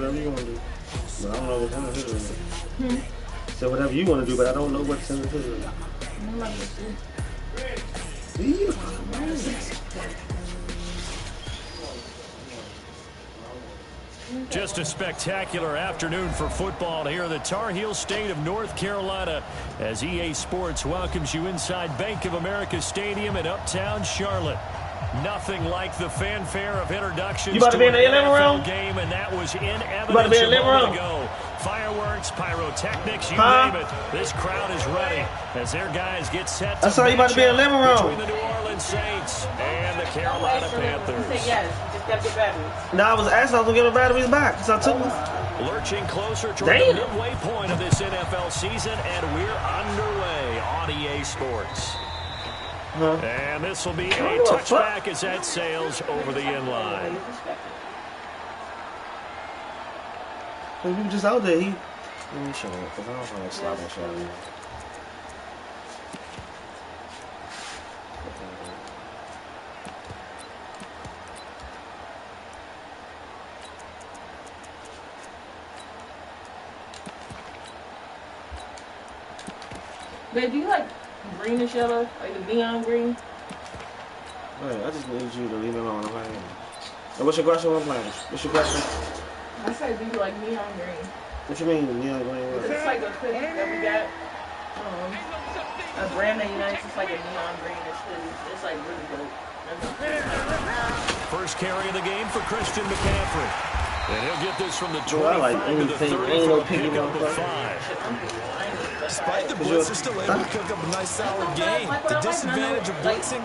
whatever you want to do. But I don't know what kind of hitter it is. So whatever you want to do, but I don't know what kind of hitter it is. Just a spectacular afternoon for football here in the Tar Heel state of North Carolina as EA Sports welcomes you inside Bank of America Stadium in Uptown Charlotte. Nothing like the fanfare of introductions you about to be in the living room game, and that was in evidence a moment ago. Fireworks, pyrotechnics, you name it. This crowd is ready as their guys get set to I saw you about to be in the living room. Between the New Orleans Saints and the Carolina Panthers. You said yes. You just got to get batteries. No, I was asking I was going to get the batteries back, so I took them. Lurching closer toward the midway point of this NFL season, and we're underway on EA Sports. And this will be a touchback as that sails over the end line. We were just out there. Let me show you, because I don't want to slap and show you. Babe, do you like greenish yellow? Like the neon green? Wait, I just need you to leave me alone. I'm playing. So what's your question? I'm playing. What's your question? I said, do you like neon green? What you mean, neon green? It's like a hoodie that we got. A brand that unites. It's like a neon green. It's like really dope. First carry of the game for Christian McCaffrey. And he'll get this from the 25 to the 30 for a pickup of 5. Despite the blitz, they're still able to cook up a nice solid game. The disadvantage of blitzing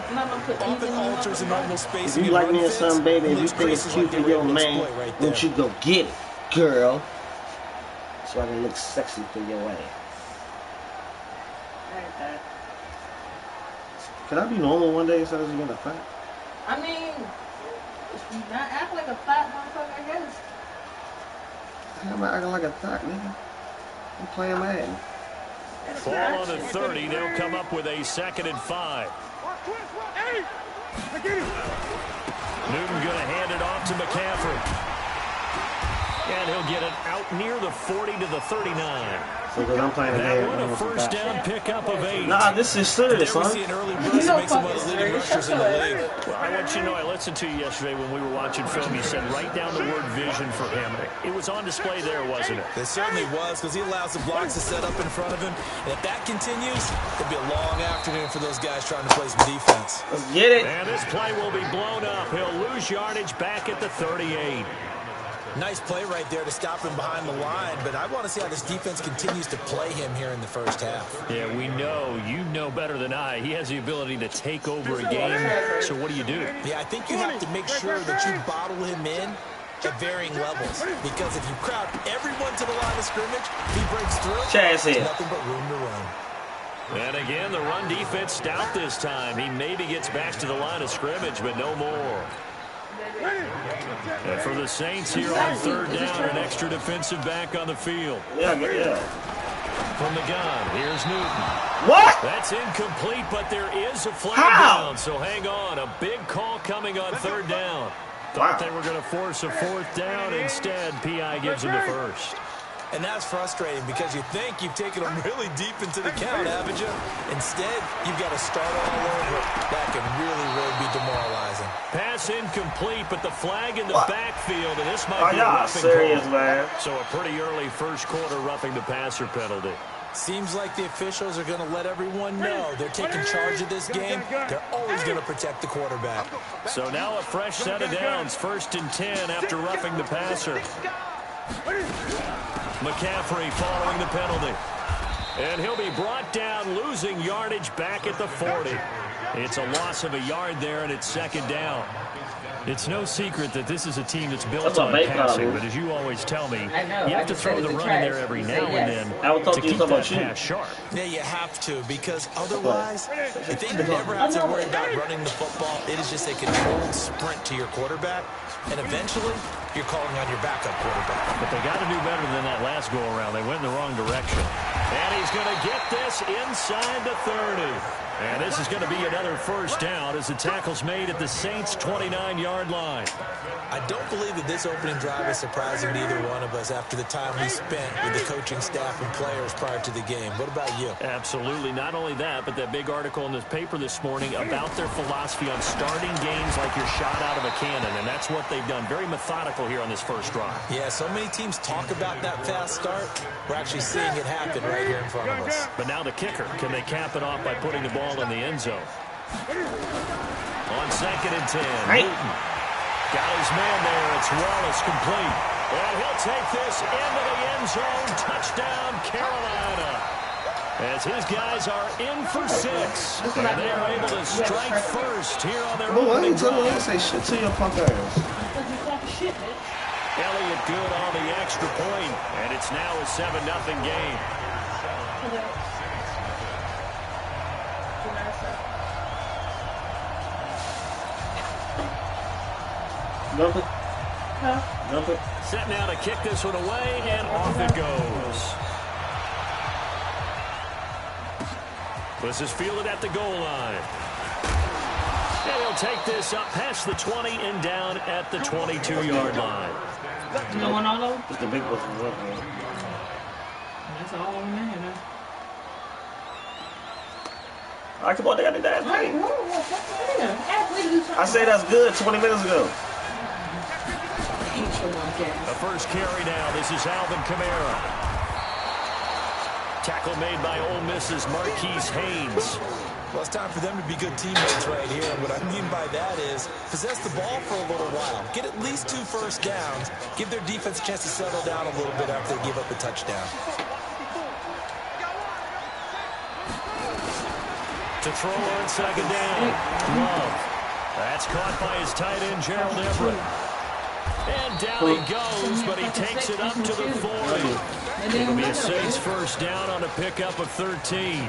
often alters the normal spacing. If you like me or something, baby, if you think it's cute for your man, won't you go get it, girl? So I can look sexy for your ass. Can I be normal one day instead of just being a fat? I mean, not act like a fat motherfucker, I guess. I'm acting like a thot, nigga. I'm playing Madden. Ball on the 30. They'll come up with a 2nd and 5. Newton going to hand it off to McCaffrey. And he'll get it out near the 40 to the 39. Because I'm playing that one a first down pickup of 8. Nah, this is serious, son. See an early burst that makes him one of the leading rushers in the league. Well, I want you to know, I listened to you yesterday when we were watching film. You said write down the word vision for him. It was on display there, wasn't it? It certainly was, because he allows the blocks to set up in front of him. And if that continues, it'll be a long afternoon for those guys trying to play some defense. Let's get it. And this play will be blown up. He'll lose yardage back at the 38. Nice play right there to stop him behind the line, but I want to see how this defense continues to play him here in the first half. Yeah, we know. You know better than I. He has the ability to take over a game, so what do you do? Yeah, I think you have to make sure that you bottle him in at varying levels, because if you crowd everyone to the line of scrimmage, he breaks through. There's nothing but room to run. And again, the run defense stout this time. He maybe gets back to the line of scrimmage, but no more. And for the Saints here on 3rd down, an extra defensive back on the field. Yeah. From the gun, here's Newton. What? That's incomplete, but there is a flag down, so hang on. A big call coming on 3rd down. Thought they were going to force a 4th down. Instead, P.I. gives him the first. And that's frustrating because you think you've taken them really deep into the count, haven't you? Instead, you've got to start all over. That can really, really be demoralizing. Pass incomplete, but the flag in the backfield, and this might be a roughing call. Man. So a pretty early first quarter roughing the passer penalty. Seems like the officials are going to let everyone know they're taking charge of this game. They're always going to protect the quarterback. So now a fresh set of downs, 1st and 10 after roughing the passer. McCaffrey following the penalty. And he'll be brought down, losing yardage back at the 40. It's a loss of a yard there, and it's 2nd down. It's no secret that this is a team that's built on passing, but as you always tell me, you have to throw the run in there every now and then to keep that pass sharp. Yeah, you have to, because otherwise, if they never have to worry about running the football, it is just a controlled sprint to your quarterback, and eventually, you're calling on your backup quarterback. But They got to do better than that last go-around. They went in the wrong direction. And he's going to get this inside the 30. And this is going to be another first down as the tackle's made at the Saints' 29-yard line. I don't believe that this opening drive is surprising to either one of us after the time we spent with the coaching staff and players prior to the game. What about you? Absolutely. Not only that, but that big article in this paper this morning about their philosophy on starting games like you're shot out of a cannon, and that's what they've done. Very methodical here on this first drive. Yeah, so many teams talk about that fast start. We're actually seeing it happen right here in front of us. But now the kicker. Can they cap it off by putting the ball in the end zone? On 2nd and 10. Right. Newton got his man there. It's Wallace complete. And he'll take this into the end zone. Touchdown, Carolina. As his guys are in for 6. And they are able to strike first here on their opening drive. Don't say shit to your punk ass. Elliott good on the extra point. And it's now a 7-0 game. Dump it. Huh? Dump it. Set now to kick this one away, and off it goes. This is fielded at the goal line. And he'll take this up past the 20 and down at the 22-yard line. You don't want all those? It's the big boy from work, man. That's all over there, man. All right, come on, they got the damn Right, thing. I I said that's good 20 minutes ago. The first carry now. This is Alvin Kamara. Tackle made by Ole Miss's Marquise Haynes. Well, it's time for them to be good teammates right here. And what I mean by that is possess the ball for a little while. Get at least 2 first downs. Give their defense a chance to settle down a little bit after they give up a touchdown. To throw on 2nd down. Love. That's caught by his tight end, Gerald Everett. And down he goes, but he takes it up to the 40. It'll be a Saints first down on a pickup of 13.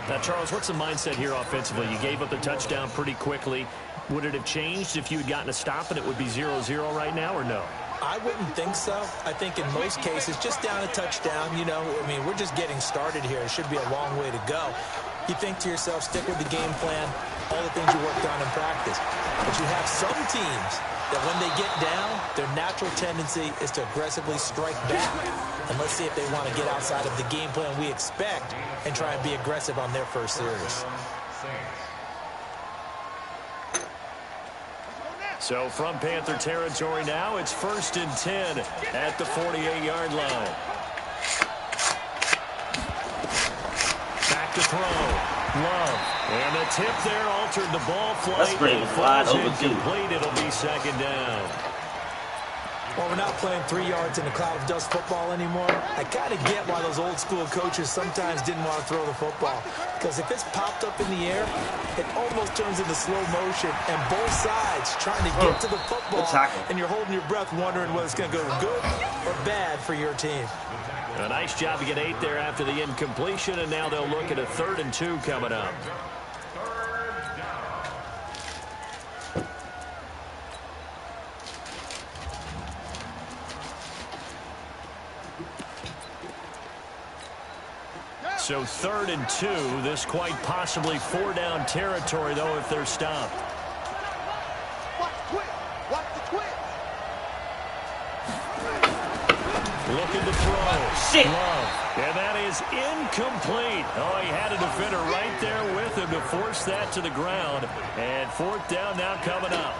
Now, Charles, what's the mindset here offensively? You gave up the touchdown pretty quickly. Would it have changed if you had gotten a stop and it would be 0-0 right now, or no? I wouldn't think so. I think in most cases, just down a touchdown, you know, I mean, we're just getting started here. It should be a long way to go. You think to yourself, stick with the game plan, all the things you worked on in practice. But you have some teams that when they get down, their natural tendency is to aggressively strike back. And let's see if they want to get outside of the game plan we expect and try and be aggressive on their first series. So from Panther territory now, it's 1st and 10 at the 48-yard line. Back to throw. Love. And the tip there altered the ball flight. That's great. It Wide falls overdue. incomplete. It'll be 2nd down. Well, we're not playing 3 yards in a cloud of dust football anymore. I kind of get why those old school coaches sometimes didn't want to throw the football. Because if it's popped up in the air, it almost turns into slow motion. And both sides trying to get to the football. And you're holding your breath wondering whether it's going to go good or bad for your team. A nice job to get 8 there after the incompletion. And now they'll look at a 3rd and 2 coming up. So 3rd and 2. This quite possibly 4-down territory, though, if they're stopped. Looking to throw. Shit. Love. And that is incomplete. Oh, he had a defender right there with him to force that to the ground. And 4th down now coming up.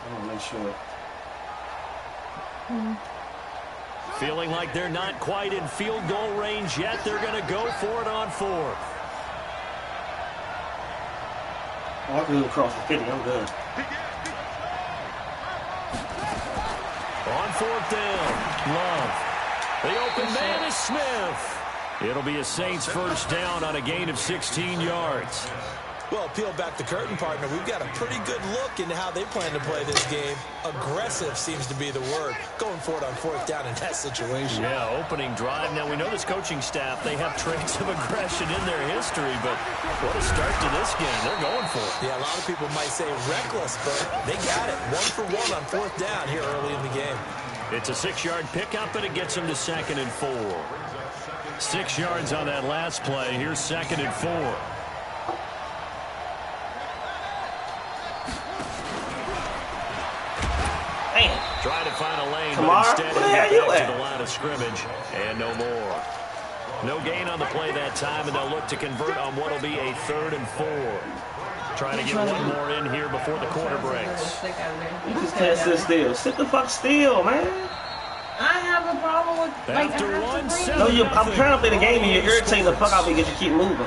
I'm going to make sure. Feeling like they're not quite in field goal range yet. They're going to go for it on 4th. Oh, I can move across the 50. I'm good. On 4th down, Love. The open man is Smith. It'll be a Saints first down on a gain of 16 yards. Well, peel back the curtain, partner. We've got a pretty good look into how they plan to play this game. Aggressive seems to be the word. Going for it on 4th down in that situation. Yeah, opening drive. Now, we know this coaching staff, they have traits of aggression in their history, but what a start to this game. They're going for it. Yeah, a lot of people might say reckless, but they got it. 1 for 1 on 4th down here early in the game. It's a 6-yard pickup, and it gets them to 2nd and 4. 6 yards on that last play. Here's 2nd and 4. Trying to find a lane, but instead he'll get back to the line of scrimmage, and no more. No gain on the play that time, and they'll look to convert on what will be a 3rd and 4. Trying to get one more in here before the quarter breaks. You just can't sit still. Sit the fuck still, man. I have a problem with After one, no, I'm trying to play the game and you're irritating the fuck out of me because you keep moving.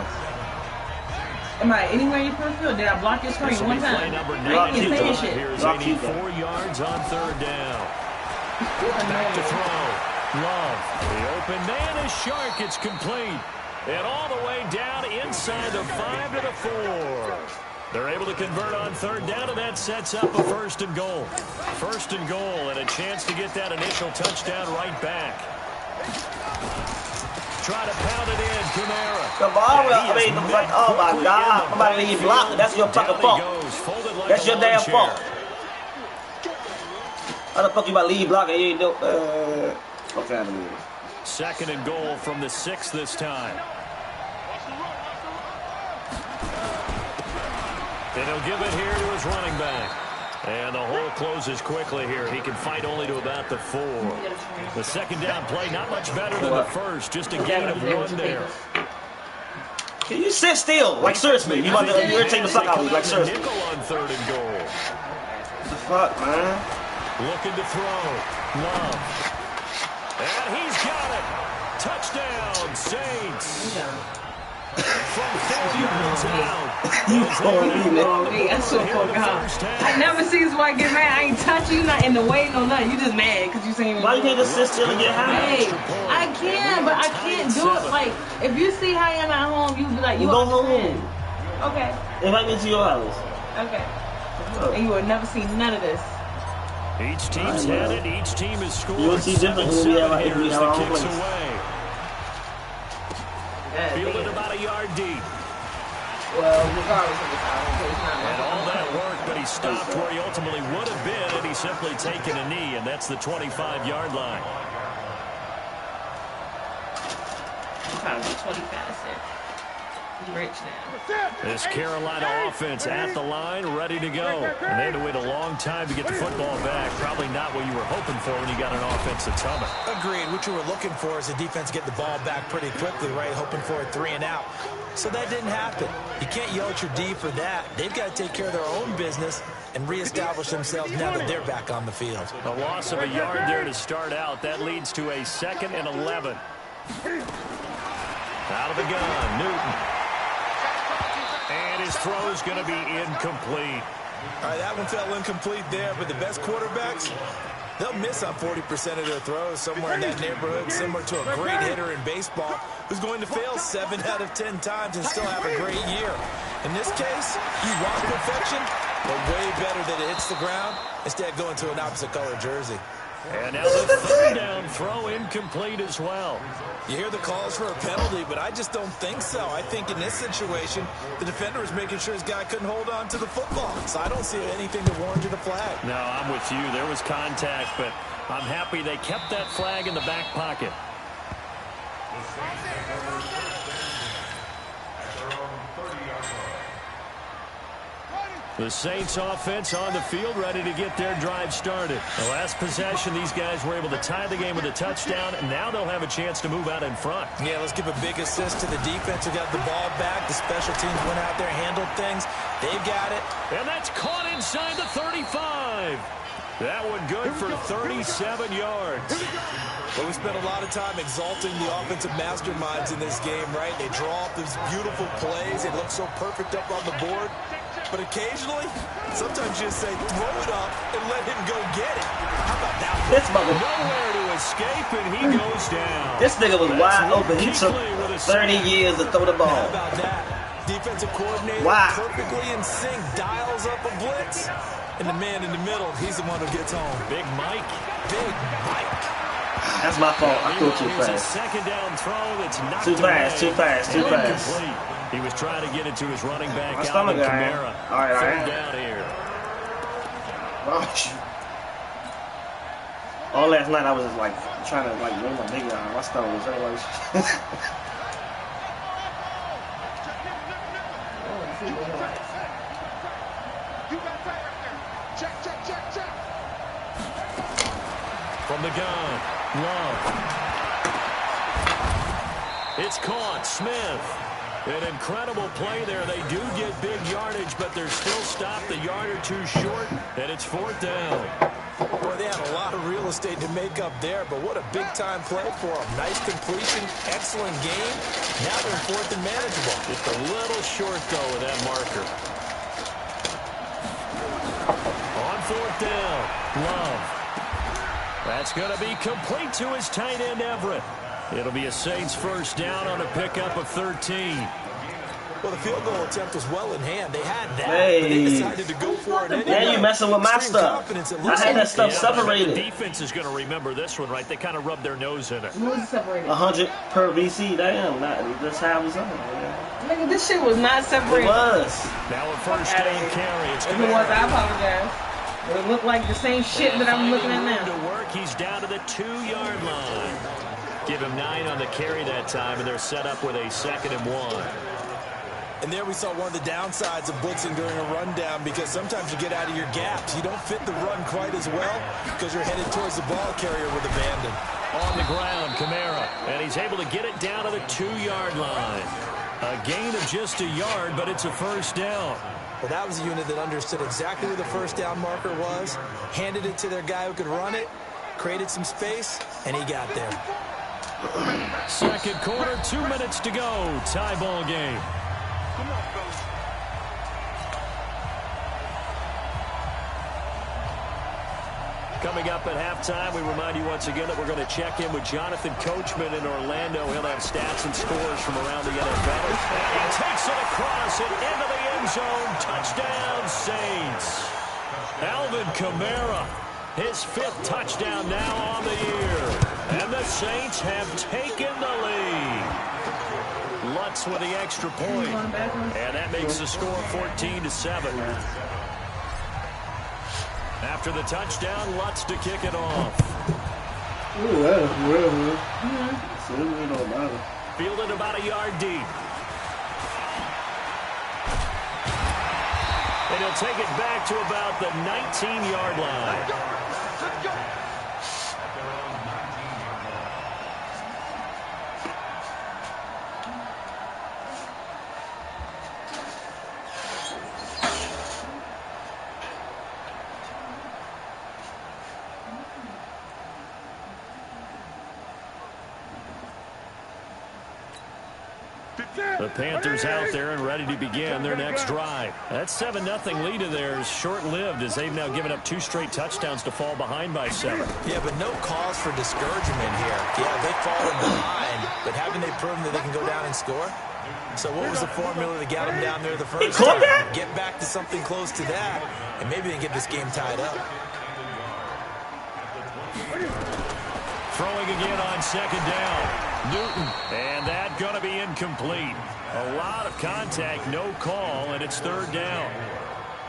Am I anywhere in your field? Did I block your screen one time? I ain't say shit. Here's 84 yards on 3rd down. Back to throw. Love. The open man is Shark. It's complete. And all the way down inside the 5 to the 4. They're able to convert on 3rd down, and that sets up a 1st and goal. 1st and goal, and a chance to get that initial touchdown right back. Try to pound it in, Kamara. Come on, oh my God. Somebody leave block. That's your fucking fault. That's your damn fault. How the fuck you about to leave block and you ain't do fuck out of here. 2nd and goal from the 6 this time. And he'll give it here to his running back. And the hole closes quickly here. He can fight only to about the 4. The 2nd down play, not much better than the first. Just a gain of 1 there. Can you sit still? Like, seriously. You want to irritate the fuck out of me. Like, seriously. Nickel on 3rd and goal. What the fuck, man? Looking to throw. Love. And he's got it. Touchdown, Saints. From 40 yards out. You calling me, man? Hey, I swear to God. I never see this white get mad. I ain't touch you, not in the way, no nothing. You just mad because you saying. Why you can't just sit still and get high? Hey, I can, but I can't do it. Like, if you see how I am at home, you be like, you go home. Okay. Invite me to your house. Okay. And you will never see none of this. Each team's had it. Each team has scored. You'll see different when we have our kicks place. away. Fielded about a yard deep. Well, regardless of the time, and all that work, but he stopped where he ultimately would have been, and he's simply taken a knee, and that's the 25-yard line. I'm trying to be 20 faster. I'm rich now. This Carolina offense at the line, ready to go. And they had to wait a long time to get the football back. Probably not what you were hoping for when you got an offensive tunnel. Agreed. What you were looking for is the defense get the ball back pretty quickly, right? Hoping for a 3 and out. So that didn't happen. You can't yell at your D for that. They've got to take care of their own business and reestablish themselves now that they're back on the field. A loss of a yard there to start out. That leads to a 2nd and 11. Out of the gun, Newton. And his throw is going to be incomplete. All right, that one fell incomplete there, but the best quarterbacks, they'll miss on 40% of their throws, somewhere in that neighborhood, similar to a great hitter in baseball who's going to fail 7 out of 10 times and still have a great year. In this case, you want perfection, but way better that it hits the ground instead of going to an opposite color jersey. And now the 3rd down throw incomplete as well. You hear the calls for a penalty, but I just don't think so. I think in this situation, the defender was making sure his guy couldn't hold on to the football. So I don't see anything that warranted a flag. No, I'm with you. There was contact, but I'm happy they kept that flag in the back pocket. The Saints offense on the field, ready to get their drive started. The last possession, these guys were able to tie the game with a touchdown, and now they'll have a chance to move out in front. Yeah, let's give a big assist to the defense who got the ball back. The special teams went out there, handled things. They've got it. And that's caught inside the 35. That one good for 37 yards. Well, we spent a lot of time exalting the offensive masterminds in this game, right? They draw up these beautiful plays. They look so perfect up on the board. But occasionally, sometimes you just say, throw it up and let him go get it. How about that? This mother. Nowhere to escape, and he goes down. This nigga was wide open. He took 30 years to throw the ball. How about that? Defensive coordinator perfectly in sync, dials up a blitz. And the man in the middle, he's the one who gets home. Big Mike. Big Mike. That's my fault. I threw too fast. Second down throw that's knocked Too fast. He was trying to get it to his running back, My stomach, Alvin Kamara. All right. Third down here. All last night I was just like trying to like move my big arm. My stomach was hurting. From the gun, Love. It's caught. Smith. An incredible play there. They do get big yardage, but they're still stopped a yard or two short, and it's fourth down. Boy, they had a lot of real estate to make up there, but what a big-time play for them. Nice completion, excellent game. Now they're fourth and manageable. Just a little short, though, with that marker. On fourth down, Love. That's going to be complete to his tight end, Everett. It'll be a Saints first down on a pickup of 13. Well, the field goal attempt was well in hand. They had that, but they decided to go for it anyway. Yeah, you messing with my stuff. I had that stuff separated. The defense is going to remember this one, right? They kind of rubbed their nose in it. What was separated? 100 per VC. Damn, that's how it was on. Nigga, this shit was not separated. It was. Now a first down carry. If it was, I apologize. It looked like the same shit that I'm looking at now. To work, he's down to the 2-yard line. Give him 9 on the carry that time, and they're set up with a 2nd and 1. And there we saw one of the downsides of blitzing during a rundown, because sometimes you get out of your gaps. You don't fit the run quite as well because you're headed towards the ball carrier with abandon. On the ground, Kamara, and he's able to get it down to the 2-yard line. A gain of just a yard, but it's a first down. Well, that was a unit that understood exactly where the first down marker was, handed it to their guy who could run it, created some space, and he got there. Second quarter, 2 minutes to go. Tie ball game. Come on, fellas. Coming up at halftime, we remind you once again that we're going to check in with Jonathan Coachman in Orlando. He'll have stats and scores from around the NFL. And he takes it across and into the end zone. Touchdown, Saints. Alvin Kamara, his 5th touchdown now on the year. And the Saints have taken the lead. Lutz with the extra point. And that makes the score 14-7. After the touchdown, Lutz to kick it off. Ooh, that was real. So it don't matter. Fielded about a yard deep. And he'll take it back to about the 19-yard line. Let's go. The Panthers out there and ready to begin their next drive. That 7-0 lead of theirs short-lived as they've now given up 2 straight touchdowns to fall behind by 7. Yeah, but no cause for discouragement here. Yeah, they've fallen behind, but haven't they proven that they can go down and score? So what was the formula that got them down there the first time? Get back to something close to that, and maybe they can get this game tied up. Throwing again on 2nd down. Newton, and that going to be incomplete. A lot of contact, no call, and it's 3rd down.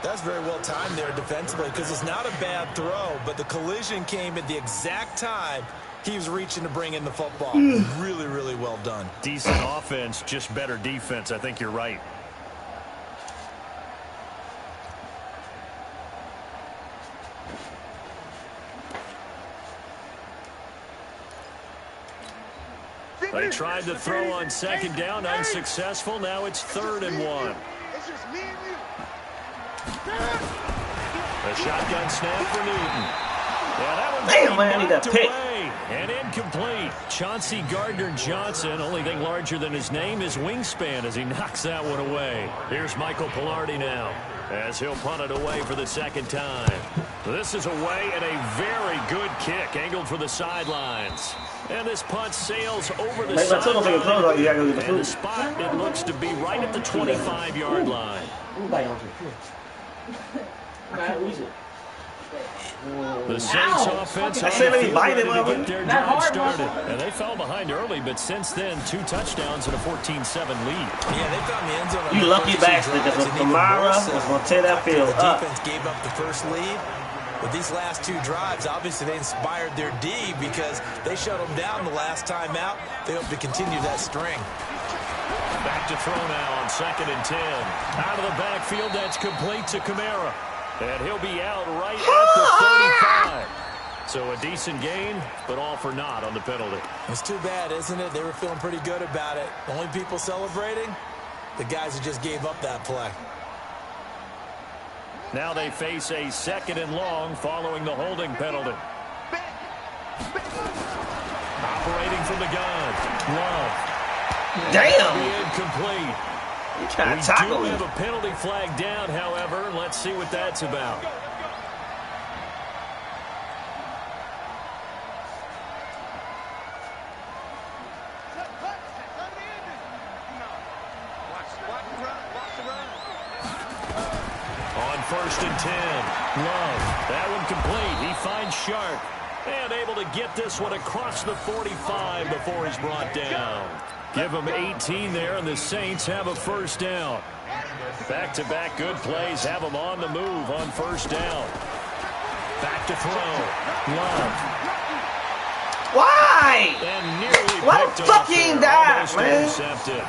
That's very well timed there defensively, because it's not a bad throw, but the collision came at the exact time he was reaching to bring in the football. Really, really well done. Decent offense, just better defense. I think you're right. They tried to throw on 2nd down, unsuccessful. Now it's 3rd and 1. It's just me and you. A shotgun snap for Newton. Yeah, that one Damn, man, he got picked. away and incomplete. Chauncey Gardner-Johnson, only thing larger than his name is wingspan as he knocks that one away. Here's Michael Palardy now. as he'll punt it away for the second time. This is away and a very good kick angled for the sidelines. And this punt sails over the sideline. And the spot, it looks to be right at the 25-yard line. The Saints offense on the field ready to get their drive started. And they fell behind early, but since then, 2 touchdowns and a 14-7 lead. Yeah, they found the end zone. You lucky bastard, because Kamara was going to tear that field up. The defense gave up the first lead. But these last 2 drives, obviously they inspired their D because they shut them down the last time out. They hope to continue that string. Back to throw now on 2nd and 10. Out of the backfield, that's complete to Kamara. And he'll be out right at the 35. So a decent gain, but all for naught on the penalty. It's too bad, isn't it? They were feeling pretty good about it. Only people celebrating? The guys who just gave up that play. Now they face a 2nd and long following the holding penalty. Operating from the gun. Love. Damn. Incomplete. You trying to tackle We him. do have a penalty flag down, however. Let's see what that's about. On 1st and 10, Love. That one complete. He finds Sharp. And able to get this one across the 45 before he's brought down. Give them 18 there, and the Saints have a first down. Back-to-back good plays have them on the move on first down. Back to throw. Love. Why? And nearly Why picked fuck off he ain't there, die, almost man? intercepted.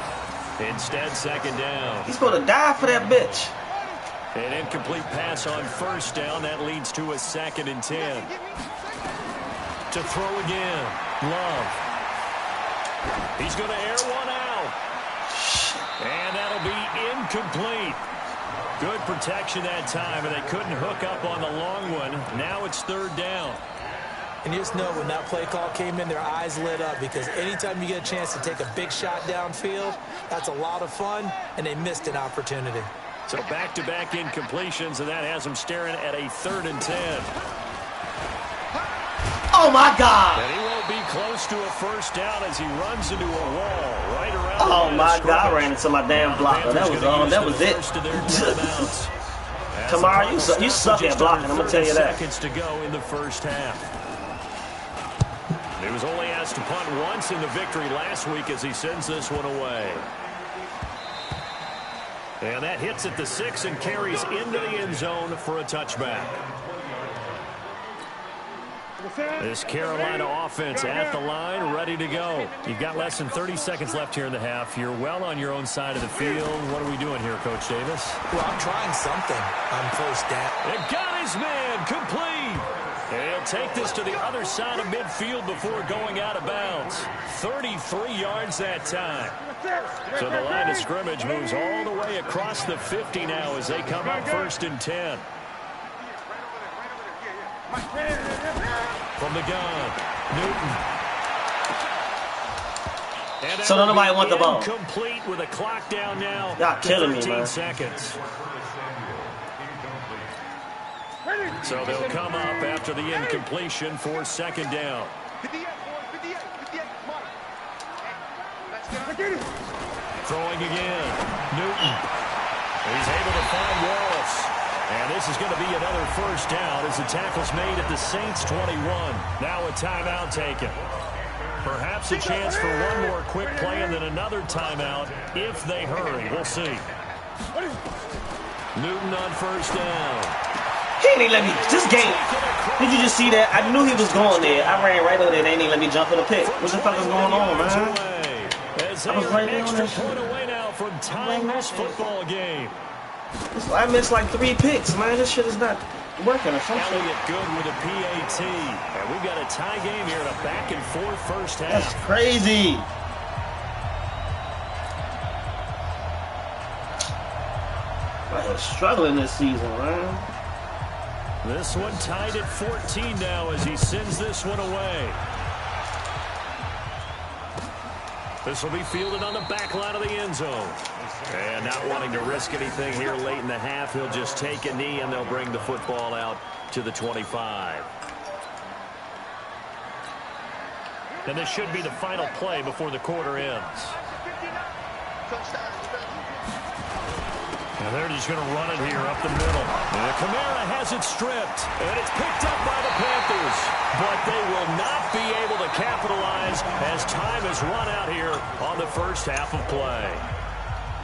Instead, 2nd down. He's supposed to die for that bitch. An incomplete pass on first down. That leads to a 2nd and 10. To throw again. Love. He's going to air one out. And that'll be incomplete. Good protection that time, and they couldn't hook up on the long one. Now it's 3rd down. And you just know when that play call came in, their eyes lit up because anytime you get a chance to take a big shot downfield, that's a lot of fun, and they missed an opportunity. So back-to-back incompletions, and that has them staring at a 3rd and 10. Oh, my God. And he won't be close to a first down as he runs into a wall right around. Oh, my God. I ran into my damn blocker. That was it. Kamara, you suck at blocking. I'm going to tell you that. Seconds to go in the first half. He was only asked to punt once in the victory last week as he sends this one away. And that hits at the 6 and carries into the end zone for a touchback. This Carolina offense at the line, ready to go. You've got less than 30 seconds left here in the half. You're well on your own side of the field. What are we doing here, Coach Davis? Well, I'm trying something on first down. And got his man complete. And he'll take this to the other side of midfield before going out of bounds. 33 yards that time. So the line of scrimmage moves all the way across the 50 now as they come up 1st and 10. From the gun, Newton. And So nobody want the ball. Complete with a clock down now. Y'all killing me, 13 man. seconds. So they'll come up after the incompletion for 2nd down. 58, 58, 58, come on. Let's go. Throwing again, Newton. He's able to find Wallace. And this is going to be another first down as the tackle's made at the Saints 21. Now a timeout taken. Perhaps a chance for one more quick play and then another timeout if they hurry. We'll see. Newton on first down. He ain't let me. This game. Did you just see that? I knew he was going there. I ran right over there. They ain't let me jump in the pit. What the fuck is going on, man? I was right there on Extra that shit. point away now from tying this football game. I missed like 3 picks, man. This shit is not working or something. Elliott good with a PAT. And we've got a tie game here in a back-and-forth first half. That's crazy. I am struggling this season, man. This one tied at 14 now as he sends this one away. This will be fielded on the back line of the end zone. And not wanting to risk anything here late in the half, he'll just take a knee, and they'll bring the football out to the 25. And this should be the final play before the quarter ends. And they're just going to run it here up the middle. And Kamara has it stripped. And it's picked up by the Panthers. But they will not be able to capitalize as time has run out here on the first half of play.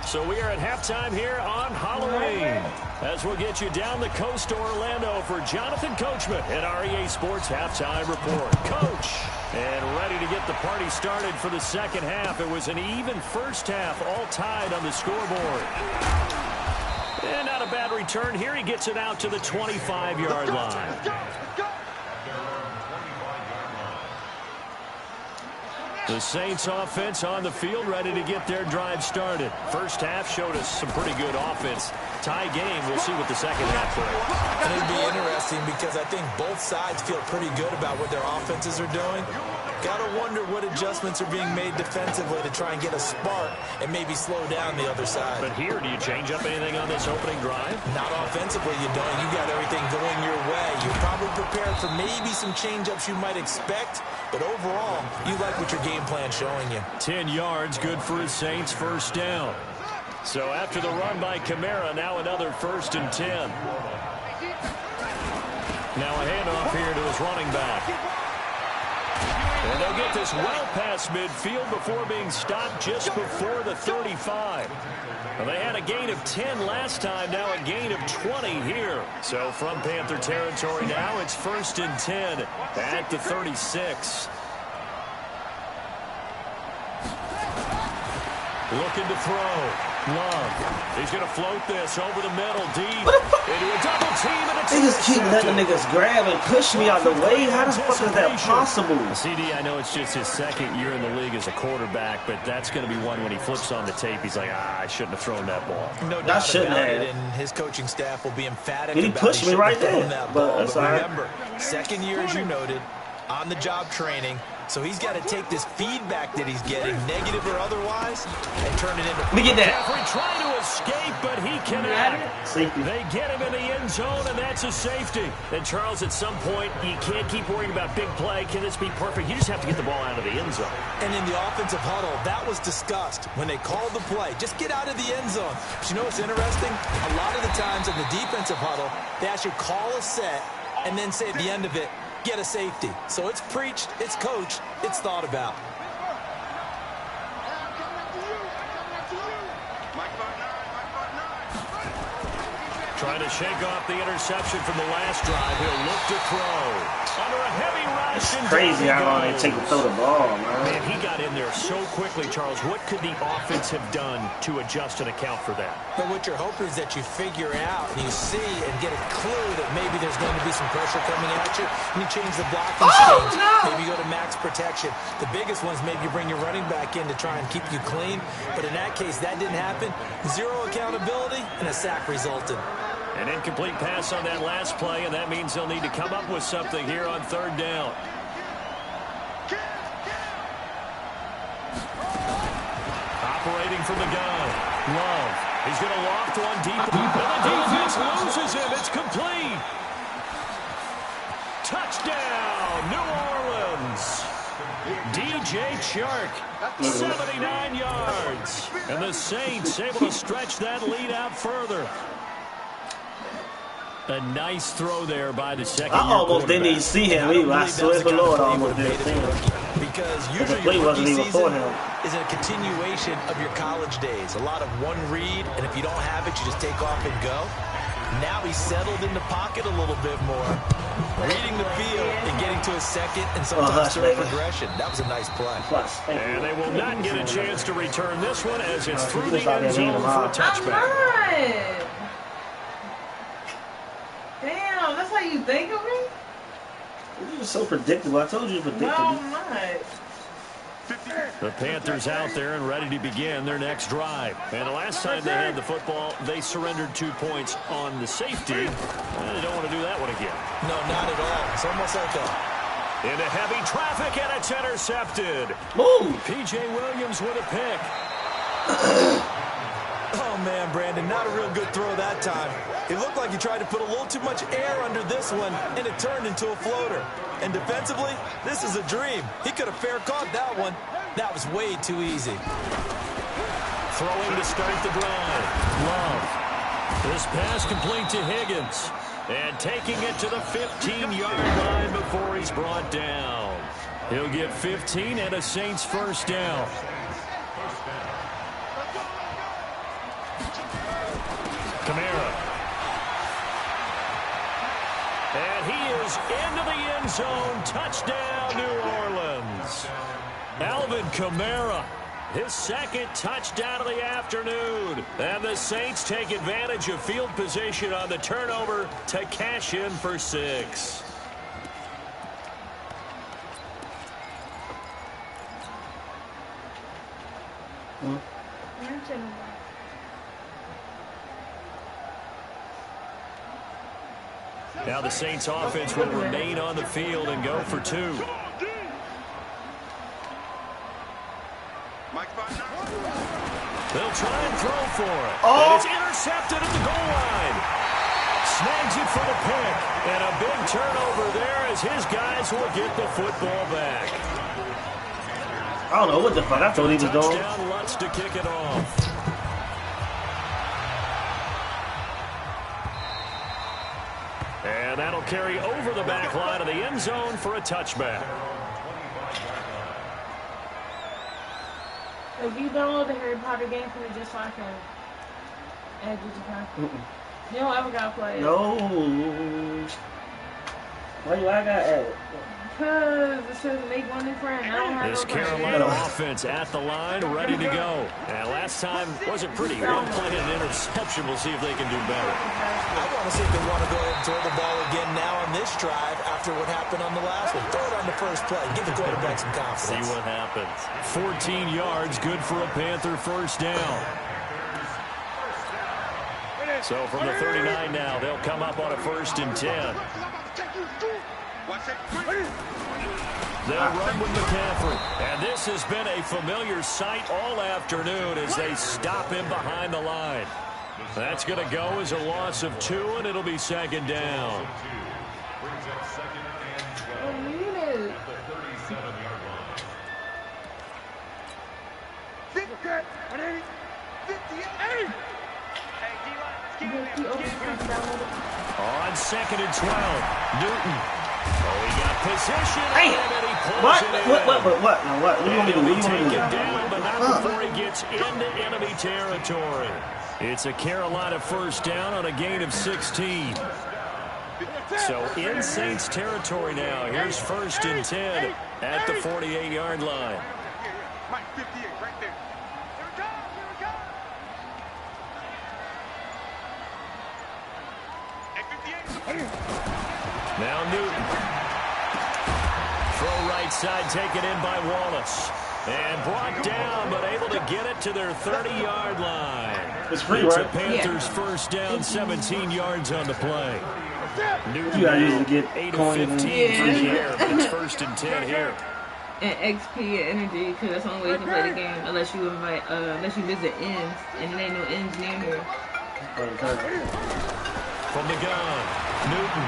So we are at halftime here on Halloween, as we'll get you down the coast to Orlando for Jonathan Coachman at our EA Sports Halftime Report. Coach, and ready to get the party started for the second half. It was an even first half, all tied on the scoreboard. And not a bad return here. He gets it out to the 25-yard line. The Saints offense on the field, ready to get their drive started. First half showed us some pretty good offense. Tie game. We'll see what the second half brings. And it'd be interesting because I think both sides feel pretty good about what their offenses are doing. Gotta wonder what adjustments are being made defensively to try and get a spark and maybe slow down the other side. But here, do you change up anything on this opening drive? Not offensively, you don't. You got everything going your way. You're probably prepared for maybe some change-ups you might expect, but overall, you like what your game plan's showing you. 10 yards, good for his Saints, first down. So after the run by Kamara, now another 1st and 10. Now a handoff here to his running back. And they'll get this well past midfield before being stopped just before the 35. Well, they had a gain of 10 last time, now a gain of 20 here. So from Panther territory now, it's 1st and 10 at the 36. Looking to throw. Love. He's going to float this over the middle, deep. Into a double team, and They just keep letting niggas grab and push me out the way. How the fuck is that possible? CD, I know it's just his second year in the league as a quarterback, but that's going to be one when he flips on the tape. He's like, I shouldn't have thrown that ball. No doubt about it, and his coaching staff will be emphatic He about pushed me right there, that but ball. that's But all right. remember, second year, as you noted, on-the-job training, so he's got to take this feedback that he's getting, negative or otherwise, and turn it into... Let me get that. McCaffrey trying to escape, but he cannot. Safety. They get him in the end zone, and that's a safety. And Charles, at some point, you can't keep worrying about big play. Can this be perfect? You just have to get the ball out of the end zone. And in the offensive huddle, that was discussed when they called the play. Just get out of the end zone. But you know what's interesting? A lot of the times in the defensive huddle, they actually call a set and then say at the end of it, get a safety. So it's preached, it's coached, it's thought about. Trying to shake off the interception from the last drive. He'll look to throw. Under a heavy rush. It's crazy how long they take to throw the ball, man. Man, he got in there so quickly, Charles. What could the offense have done to adjust and account for that? But what you're hoping is that you figure out and you see and get a clue that maybe there's going to be some pressure coming at you, and you change the blocking schemes. No. Maybe go to max protection. The biggest one is maybe you bring your running back in to try and keep you clean. But in that case, that didn't happen. Zero accountability, and a sack resulted. An incomplete pass on that last play, and that means they'll need to come up with something here on 3rd down. Operating from the gun. Love. He's going to loft one deep. And the defense loses him. It's complete. Touchdown, New Orleans. DJ Chark, 79 yards. And the Saints able to stretch that lead out further. A nice throw there by the second-year I almost didn't even see him. I swear to the Lord, I almost didn't see him. Because The usually play your wasn't rookie even for season him. is a continuation of your college days. A lot of one read, and if you don't have it, you just take off and go. Now he's settled in the pocket a little bit more, reading the field and getting to his second and sometimes third progression. That was a nice play. Plus, thank you. And they will not get a chance to return this one as it's through the Just out end there being zone for a alive. touchback. Alright. Damn, that's how you think of me? You're just so predictable. I told you it's No, predictable. I'm not. The Panthers out there and ready to begin their next drive. And the last time they had the football, they surrendered 2 points on the safety. And they don't want to do that one again. No, not at all. It's almost like a... Into heavy traffic, and it's intercepted. Move! P.J. Williams with a pick. man, Brandon. Not a real good throw that time. It looked like he tried to put a little too much air under this one, and it turned into a floater. And defensively, this is a dream. He could have fair caught that one. That was way too easy. Throwing to start the drive. Love. This pass complete to Higgins. And taking it to the 15-yard line before he's brought down. He'll get 15 and a Saints first down. Kamara. And he is into the end zone. Touchdown, New Orleans. Alvin Kamara, his second touchdown of the afternoon. And the Saints take advantage of field position on the turnover to cash in for 6. Now the Saints offense will remain on the field and go for 2. They'll try and throw for it. Oh. It's intercepted at the goal line. Snags it for the pick. And a big turnover there as his guys will get the football back. I don't know what the fuck I thought he was doing. Touchdown Lutz to kick it off. And that'll carry over the back line of the end zone for a touchback. If you download the Harry Potter game for me just so I can add you to my... You don't ever gotta play it. No. Why do I got added? Because it says make one new friend. I don't have This no friends. Carolina offense at the line, ready to go. And last time wasn't pretty. One play and an interception. We'll see if they can do better. I want to see if they want to go ahead and throw the ball again now on this drive after what happened on the last one. Throw it on the first play. Give the quarterback some confidence. See what happens. 14 yards, good for a Panther first down. So from the 39 now, they'll come up on a 1st and 10. They'll run with McCaffrey. And this has been a familiar sight all afternoon as they stop him behind the line. That's going to go as a loss of 2, and it'll be 2nd down. On 2nd and 12, Newton. Oh, he got position. Hey, and he pulls what? it in. What? What do you want me to do? What do you want me to Taken do? down, but not before he gets into enemy territory. It's a Carolina first down on a gain of 16. So in Saints territory now. Here's 1st and 10 at the 48-yard line. Mike, 58, right there. Here we go, here we go. Hey, 58. Now Newton. Throw right side, taken in by Wallace. And brought down, but able to get it to their 30-yard line. It's free, It's right? a Panthers first down, 17 yards on the play. Newton You gotta usually get 8 of coin 15 and- for the air, but it's 1st and 10 here. And XP and energy, because that's the only way you can play the game unless you visit ends, and there ain't no ends near here. From the gun, Newton.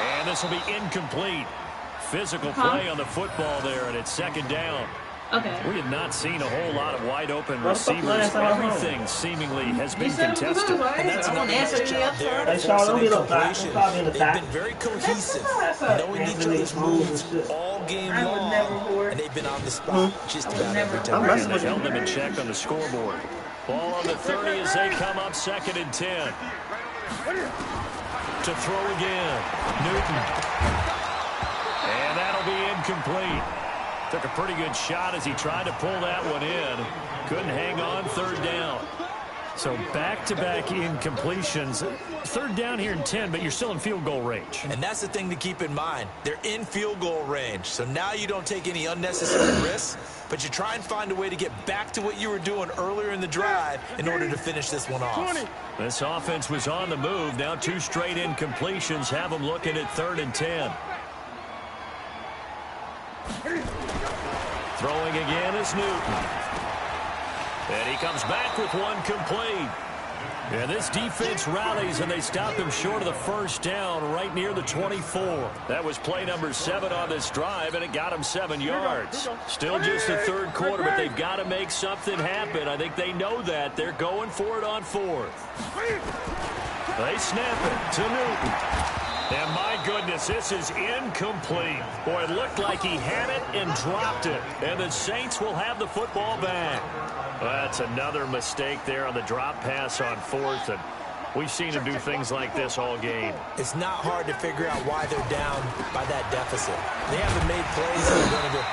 And this will be incomplete. Physical play on the football there, and it's 2nd down. Okay. We have not seen a whole lot of wide open What the fuck receivers. last time I home? Everything seemingly has been You said it was contested. good, right? And that's I another won't answer nice any job up there. there. Hey, Sean, don't be no Forcing back. Don't probably in the They've back. been very cohesive, knowing each other's moves all game I would long, never hoard. and they've been on the spot just I would about never every hoard. time. messing They with you. held them in check on the scoreboard. Ball on the 30 as they come up 2nd and 10. To throw again. Newton. And that'll be incomplete. Took a pretty good shot as he tried to pull that one in. Couldn't hang on, 3rd down. So back-to-back incompletions. 3rd down here in 10, but you're still in field goal range. And that's the thing to keep in mind. They're in field goal range. So now you don't take any unnecessary risks, but you try and find a way to get back to what you were doing earlier in the drive in order to finish this one off. This offense was on the move. Now 2 straight incompletions have them looking at 3rd and 10. Throwing again is Newton. And he comes back with one complete. And this defense rallies, and they stop him short of the first down right near the 24. That was play number 7 on this drive, and it got him 7 yards. Still just the third quarter, but they've got to make something happen. I think they know that. They're going for it on 4th. They snap it to Newton. And my goodness, this is incomplete. Boy, it looked like he had it and dropped it. And the Saints will have the football back. Well, that's another mistake there on the drop pass on 4th. And we've seen him do things like this all game. It's not hard to figure out why they're down by that deficit. They haven't made plays that are going to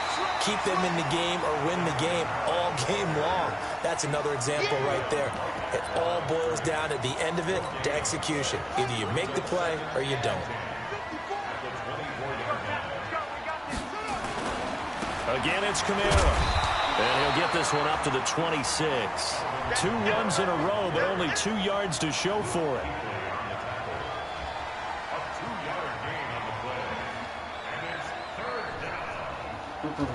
keep them in the game or win the game all game long. That's another example right there. It all boils down at the end of it to execution. Either you make the play or you don't. Again, it's Kamara. And he'll get this one up to the 26. 2 runs in a row, but only 2 yards to show for it.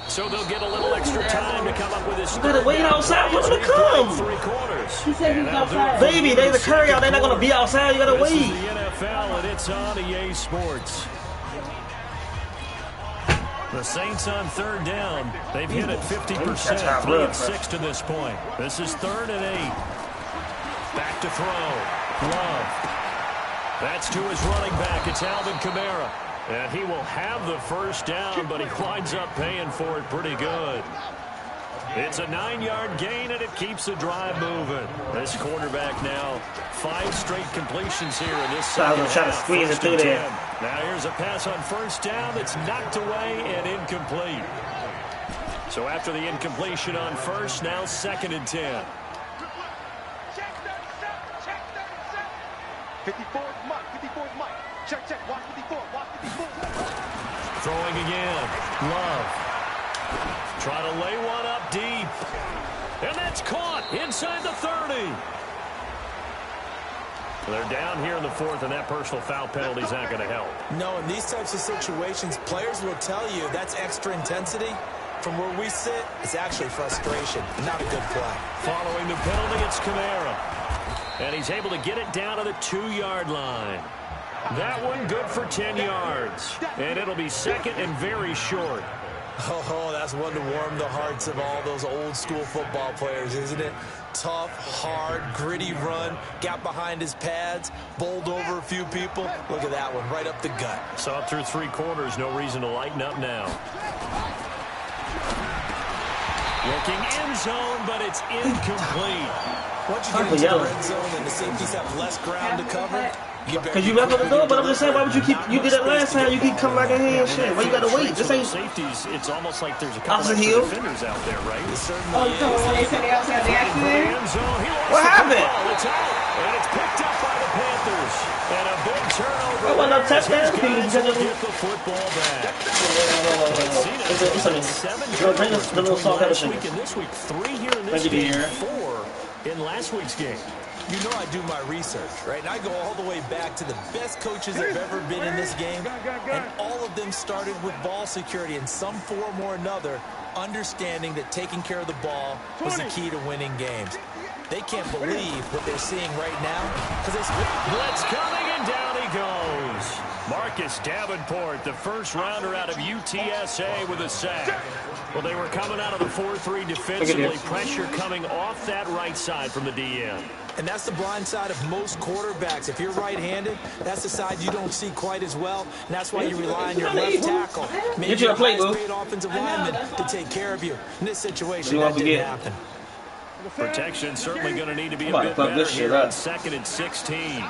So they'll get a little extra time to come up with this. You gotta wait outside for them to come. 3 quarters. He said he's outside. Baby, there's a curry out. They're not gonna be outside. You gotta This is wait. the NFL, and it's on EA Sports. The Saints on 3rd down. They've hit it 50%, 3 of 6 to this point. This is 3rd and 8. Back to throw. Love. That's to his running back. It's Alvin Kamara. And he will have the first down, but he winds up paying for it pretty good. It's a 9-yard gain, and it keeps the drive moving. This quarterback now, 5 straight completions here in this second half. Trying to squeeze it through there. Now here's a pass on 1st down that's knocked away and incomplete. So after the incompletion on 1st, now 2nd and 10. Check 37, check 37. 54 is Mike, 54 is Mike. Check, watch 54, watch 54. Throwing again. Love. Try to lay one up deep. And that's caught inside the 30. They're down here in the 4th, and that personal foul penalty is not going to help. No, in these types of situations, players will tell you that's extra intensity. From where we sit, it's actually frustration, not a good play. Following the penalty, it's Kamara. And he's able to get it down to the 2-yard line. That one good for 10 yards. And it'll be 2nd and very short. Oh, that's one to warm the hearts of all those old-school football players, isn't it? Tough, hard, gritty run, got behind his pads, bowled over a few people. Look at that one, right up the gut. So up through 3 quarters, no reason to lighten up now. Looking end zone, but it's incomplete. Once you get into the red zone and the safeties have less ground to cover, Because you left on the door, but I'm just saying, why would you keep, you did that last time, you keep coming back in here and shit. Why you gotta wait? This ain't Safeties, it's almost like there's a couple Officer extra Hill. defenders out there, right? Oh, you talking about when they said they outside the accident? What happened? It's out, and it's picked up by the Panthers. And a big turnover. That wasn't a touchdown. Get the football back. Bring the little salt pepper Last week and this week, 3 here in this game, 4 in last week's game. you know I do my research, right? And I go all the way back to the best coaches that have ever been in this game. And all of them started with ball security in some form or another, understanding that taking care of the ball was the key to winning games. They can't believe what they're seeing right now because they blitz coming, and down he goes. Marcus Davenport, the first rounder out of UTSA with a sack. Well, they were coming out of the 4-3 defensively. Pressure coming off that right side from the DN. And that's the blind side of most quarterbacks. If you're right-handed, that's the side you don't see quite as well. And that's why you rely on your left tackle. Maybe your highest-paid offensive lineman to take care of you. In this situation, that didn't happen. Protection certainly going to need to be a bit better here on 2nd and 16.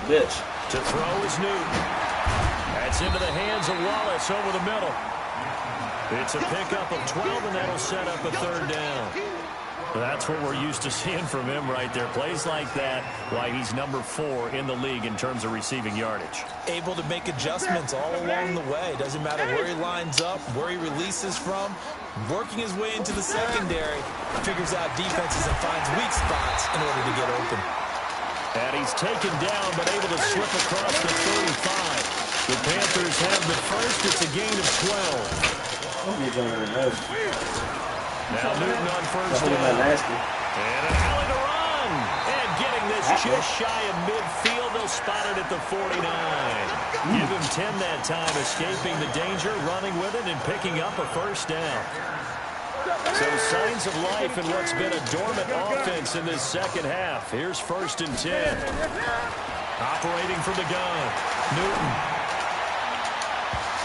Bitch. To throw is Newton. That's into the hands of Wallace over the middle. It's a pickup of 12, and that'll set up a 3rd down. That's what we're used to seeing from him right there. Plays like that, why he's number 4 in the league in terms of receiving yardage. Able to make adjustments all along the way. Doesn't matter where he lines up, where he releases from. Working his way into the secondary, figures out defenses and finds weak spots in order to get open. And he's taken down, but able to slip across the 35. The Panthers have the first. It's a gain of 12. Now Newton on first That down. nasty. And an alley to run. And getting this just shy of midfield. They'll spot it at the 49. Give him 10 that time, escaping the danger, running with it, and picking up a first down. So signs of life in what's been a dormant offense in this second half. Here's 1st and 10. Operating from the gun. Newton.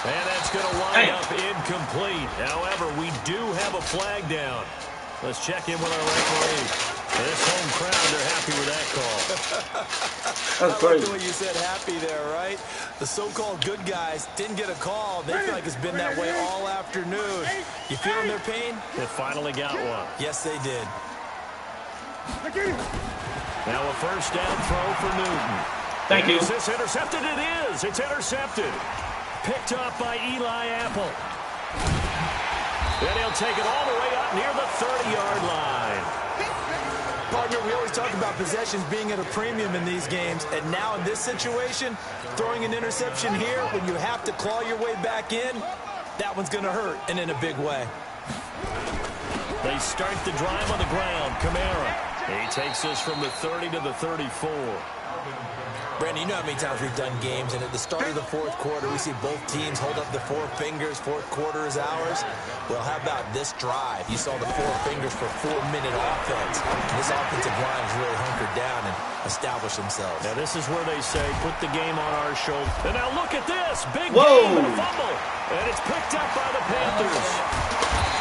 And that's going to wind up incomplete. However, we do have a flag down. Let's check in with our referee. This home crowd, they're happy with that call. That's I like crazy. the way you said happy there, right? The so-called good guys didn't get a call. They feel like it's been that way all afternoon. You feeling their pain? They finally got one. Yes, they did. Now a first down throw for Newton. Thank you. Is this intercepted? It is. It's intercepted. Picked up by Eli Apple. Then he'll take it all the way up near the 30-yard line. Partner, we always talk about possessions being at a premium in these games, and now in this situation, throwing an interception here when you have to claw your way back in, that one's going to hurt, and in a big way. They start the drive on the ground. Kamara. He takes us from the 30 to the 34. Brandon, you know how many times we've done games, and at the start of the fourth quarter, we see both teams hold up the four fingers, fourth quarter is ours. Well, how about this drive? You saw the four fingers for 4-minute offense. This offensive line has really hunkered down and established themselves. Now, this is where they say, put the game on our shoulder. And now look at this. Big Whoa. game and a fumble. And it's picked up by the Panthers.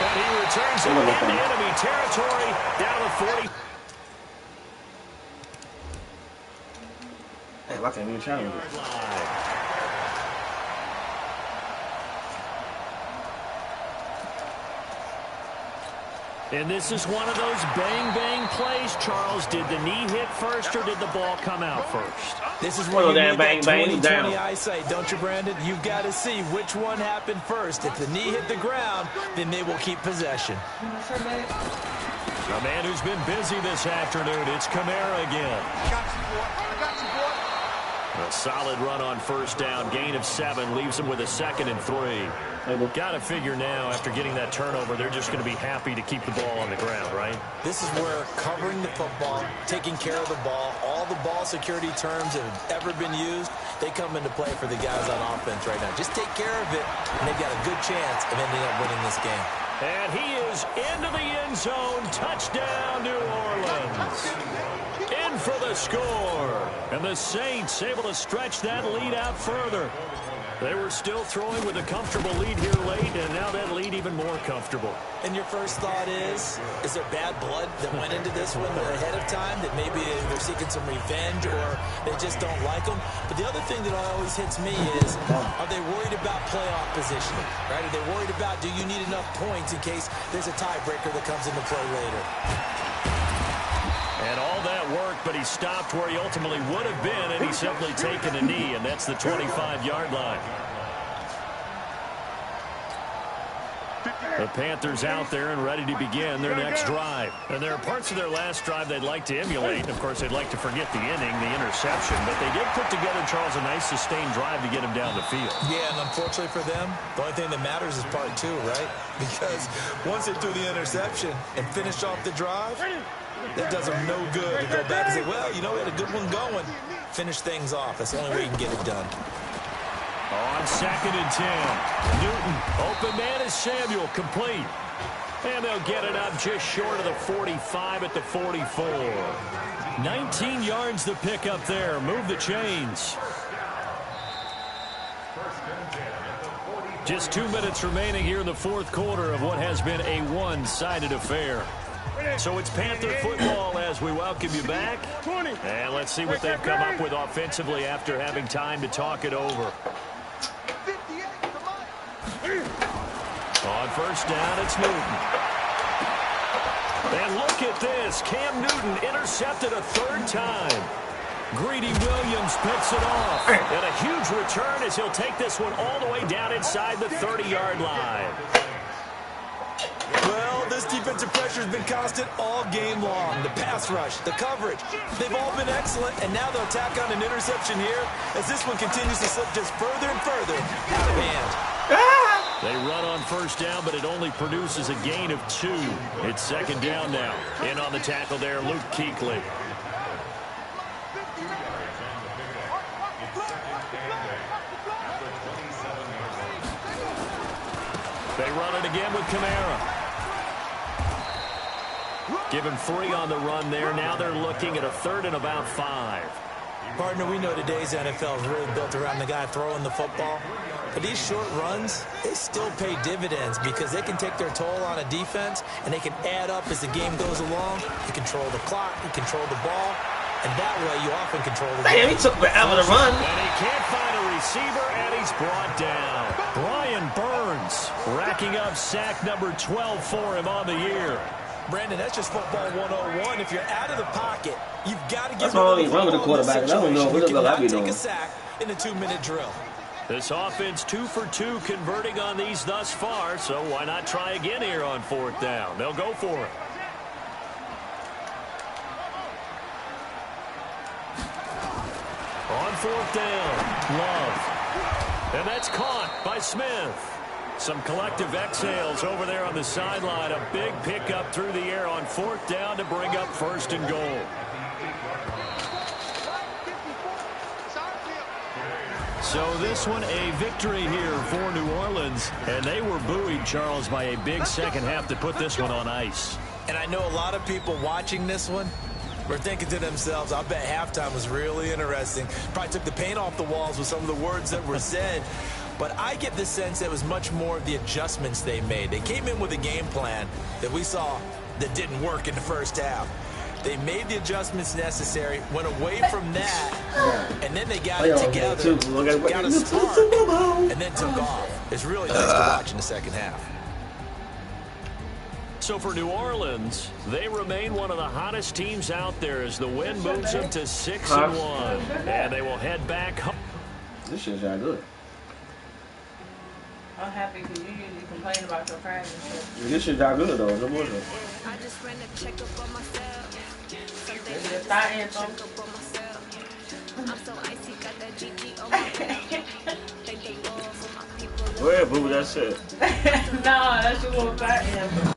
And he returns it into enemy territory down to the 40. Damn, I can't even challenge it. And this is one of those bang-bang plays, Charles. Did the knee hit first or did the ball come out first? This is where Well, you damn, need bang, that bang, 20-20 down. eyesight, don't you, Brandon? You've got to see which one happened first. If the knee hit the ground, then they will keep possession. A man who's been busy this afternoon. It's Kamara again. I got you, boy. I got you, boy. A solid run on first down. Gain of 7 leaves him with a 2nd and 3. Got to figure now, after getting that turnover, they're just going to be happy to keep the ball on the ground, right? This is where covering the football, taking care of the ball, all the ball security terms that have ever been used, they come into play for the guys on offense right now. Just take care of it, and they've got a good chance of ending up winning this game. And he is into the end zone. Touchdown, New Orleans. In for the score. And the Saints able to stretch that lead out further. They were still throwing with a comfortable lead here late, and now that lead even more comfortable. And your first thought is there bad blood that went into this one ahead of time, that maybe they're seeking some revenge or they just don't like them? But the other thing that always hits me is, are they worried about playoff positioning, right? Are they worried about, do you need enough points in case there's a tiebreaker that comes into play later? And all that worked, but he stopped where he ultimately would have been, and he's simply taken a knee, and that's the 25-yard line. The Panthers out there and ready to begin their next drive. And there are parts of their last drive they'd like to emulate. Of course, they'd like to forget the inning, the interception, but they did put together, Charles, a nice sustained drive to get him down the field. Yeah, and unfortunately for them, the only thing that matters is part 2, right? Because once they threw the interception and finished off the drive, that does them no good to go back and say, well, you know, we had a good one going. Finish things off. That's the only way you can get it done. On 2nd and 10, Newton, open man is Samuel, complete. And they'll get it up just short of the 45 at the 44. 19 yards to pick up there. Move the chains. Just 2 minutes remaining here in the fourth quarter of what has been a one-sided affair. So it's Panther football as we welcome you back. And let's see what they've come up with offensively after having time to talk it over. On first down, it's Newton. And look at this. Cam Newton intercepted a 3rd time. Greedy Williams picks it off. And a huge return as he'll take this one all the way down inside the 30-yard line. Well, this defensive pressure has been constant all game long. The pass rush, the coverage, they've all been excellent, and now they'll tack on an interception here as this one continues to slip just further and further out of hand. They run on first down, but it only produces a gain of 2. It's second down now. In on the tackle there, Luke Kuechly. They run it again with Kamara. Give him 3 on the run there. Now they're looking at a 3rd and about 5. Partner, we know today's NFL is really built around the guy throwing the football. But these short runs, they still pay dividends because they can take their toll on a defense, and they can add up as the game goes along. You control the clock, you control the ball, and that way you often control the game. Damn, he took forever to run. And he can't find a receiver, and he's brought down. Brian Burns racking up sack number 12 for him on the year. Brandon, that's just football 101. If you're out of the pocket, you've got to get That's why I only run with the quarterback. I don't know what I'll be doing. Take a sack in a 2-minute drill. This offense 2 for 2 converting on these thus far, so why not try again here on 4th down? They'll go for it. On 4th down, Love. And that's caught by Smith. Some collective exhales over there on the sideline. A big pickup through the air on 4th down to bring up 1st and goal. So this one a victory here for New Orleans. And they were buoyed, Charles, by a big second half to put this one on ice. And I know a lot of people watching this one were thinking to themselves, I bet halftime was really interesting. Probably took the paint off the walls with some of the words that were said. But I get the sense that it was much more of the adjustments they made. They came in with a game plan that we saw that didn't work in the first half. They made the adjustments necessary, went away from that, and then they got it together, got a spark, and then took off. It's really nice to watch in the second half. So for New Orleans, they remain one of the hottest teams out there as the win moves them to 6-1. And they will head back home. This shit's not good. I'm happy because you usually complain about your friends and shit. This shit's not good though. No more. I just ran a checkup on myself. Maybe the thigh anthem. I'm so icy, got that GG on my belt. Thank the Lord for my people. Go ahead, boo, that's it. Nah, that's your little thigh anthem.